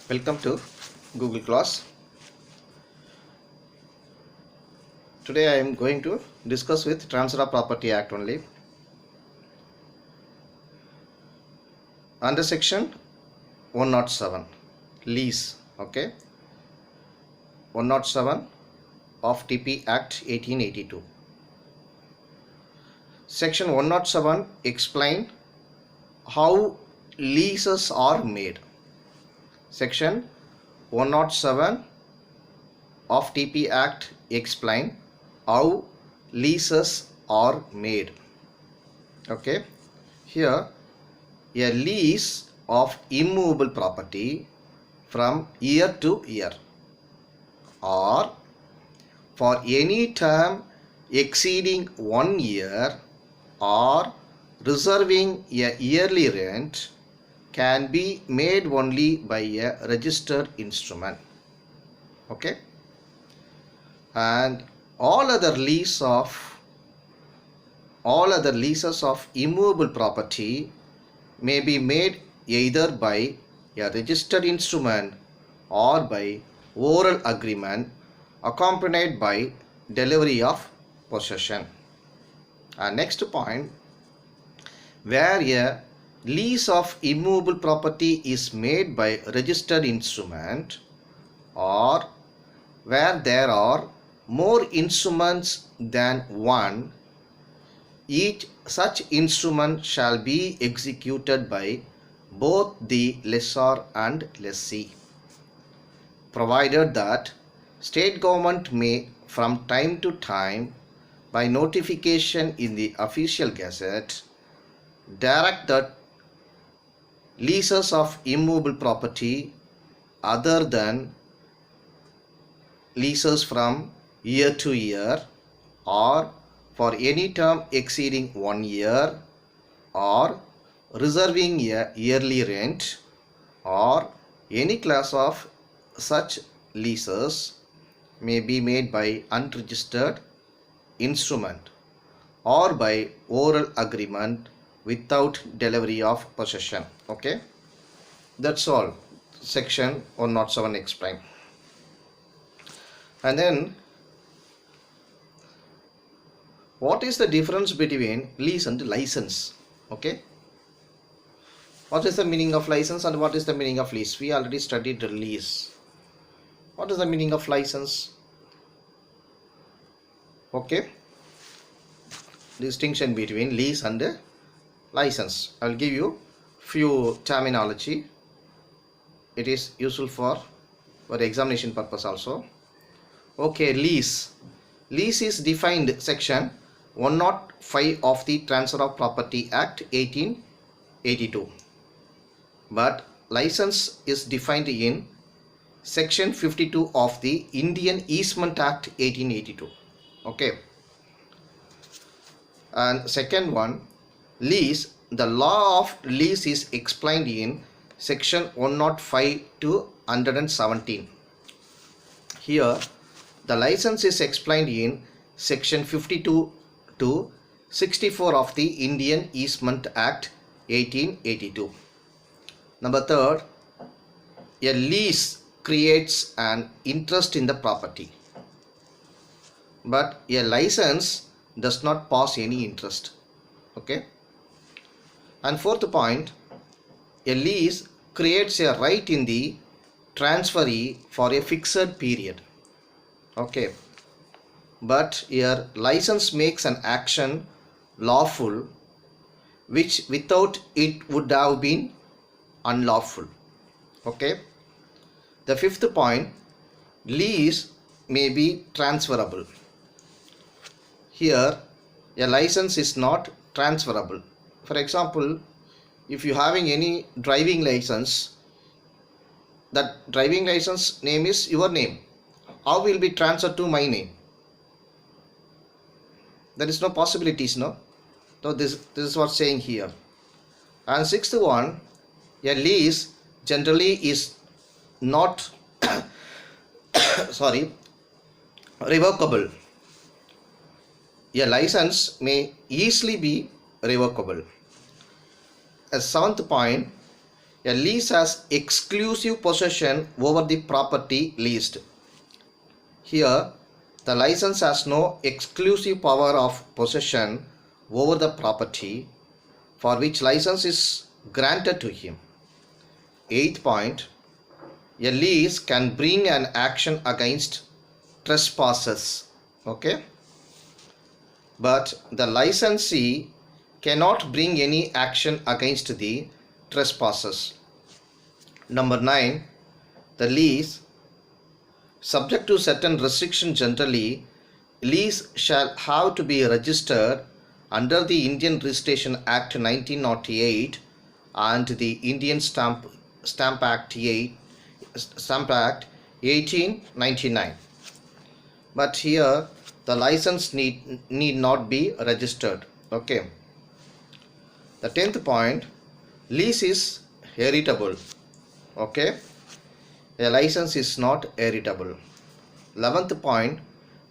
Welcome to Google Class. Today I am going to discuss with Transfer of Property Act only. Under section 107 lease, okay, 107 of TP Act 1882. Section 107 explain how leases are made. Section 107 of TP Act explain how leases are made. Okay, here a lease of immovable property from year to year or for any term exceeding 1 year or reserving a yearly rent can be made only by a registered instrument. Okay, and all other leases of immovable property may be made either by a registered instrument or by oral agreement accompanied by delivery of possession. And next point, where a lease of immovable property is made by registered instrument or where there are more instruments than one, each such instrument shall be executed by both the lessor and lessee, provided that state government may from time to time by notification in the official gazette direct that leases of immovable property other than leases from year to year or for any term exceeding 1 year or reserving a yearly rent or any class of such leases may be made by unregistered instrument or by oral agreement without delivery of possession. Okay, that's all section 107 explain. And then what is the difference between lease and license? Okay, what is the meaning of license and what is the meaning of lease? We already studied the lease. What is the meaning of license? Okay, distinction between lease and license. I will give you few terminology. It is useful for examination purpose also. Okay, lease is defined section 105 of the Transfer of Property Act 1882, but license is defined in section 52 of the Indian Easement Act 1882. Okay, and second one, lease, the law of lease is explained in section 105 to 117. Here the license is explained in section 52 to 64 of the Indian Easement Act 1882. Number third, a lease creates an interest in the property, but a license does not pass any interest. Okay, and fourth point, a lease creates a right in the transferee for a fixed period. Okay, but here license makes an action lawful which without it would have been unlawful. Okay, the fifth point, lease may be transferable. Here a license is not transferable. For example, if you having any driving license, that driving license name is your name, how will be transferred to my name? There is no possibilities, no? So this is what saying here. And sixth one, a lease generally is not revocable. A license may easily be revocable. A seventh point, A lease has exclusive possession over the property leased. Here, the license has no exclusive power of possession over the property for which license is granted to him. Eighth point, a lease can bring an action against trespassers. Okay, but the licensee cannot bring any action against the trespassers. Number 9, the lease, subject to certain restrictions generally, lease shall have to be registered under the Indian Registration Act 1908 and the Indian Stamp Act 1899. But here the license need not be registered. Okay. The 10th point, lease is heritable. Okay, a license is not heritable. 11th point,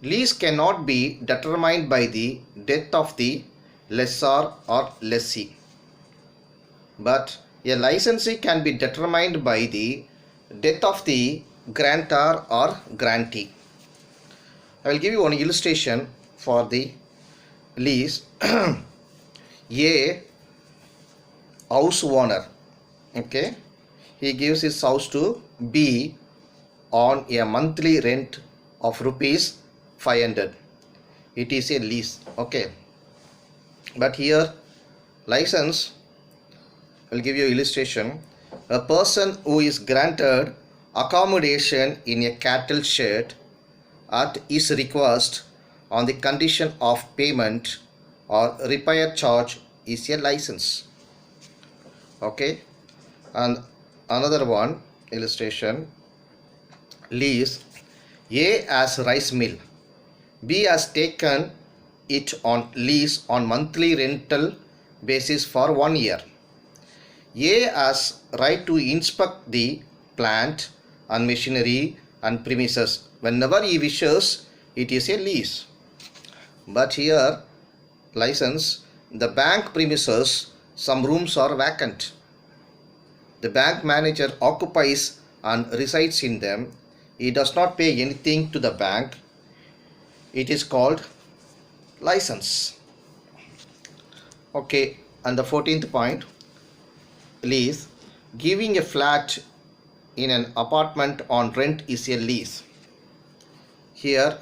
lease cannot be determined by the death of the lessor or lessee, but a licensee can be determined by the death of the grantor or grantee. I will give you one illustration for the lease. A house owner, okay, he gives his house to B on a monthly rent of rupees 500. It is a lease. Okay, but here license, I will give you illustration. A person who is granted accommodation in a cattle shed at his request on the condition of payment or repair charge is a license. Okay, and another one illustration, lease. A has rice mill, B has taken it on lease on monthly rental basis for 1 year. A has right to inspect the plant and machinery and premises whenever he wishes. It is a lease. But here license, the bank premises, some rooms are vacant. The bank manager occupies and resides in them. He does not pay anything to the bank. It is called license. Okay, and the 14th point, lease. Giving a flat in an apartment on rent is a lease. Here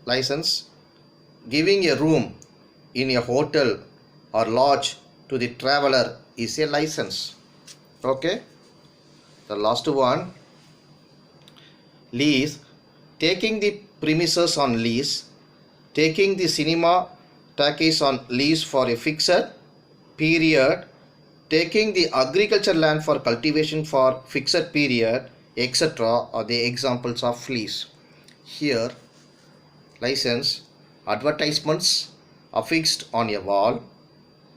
license, giving a room in a hotel or lodge to the traveler is a license. Okay, the last one, lease. Taking the premises on lease, taking the cinema talkies on lease for a fixed period, taking the agriculture land for cultivation for fixed period, etc. are the examples of lease. Here license, advertisements affixed on a wall,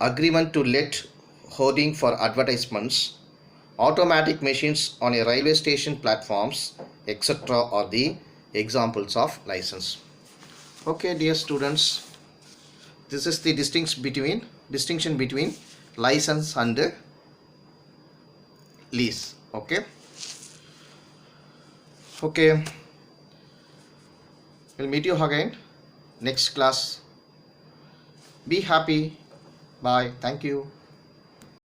agreement to let hoarding for advertisements, automatic machines on a railway station platforms, etc. are the examples of license. Okay, dear students, this is the distinction between license and lease. Okay, we'll meet you again next class. Be happy. Bye. Thank you.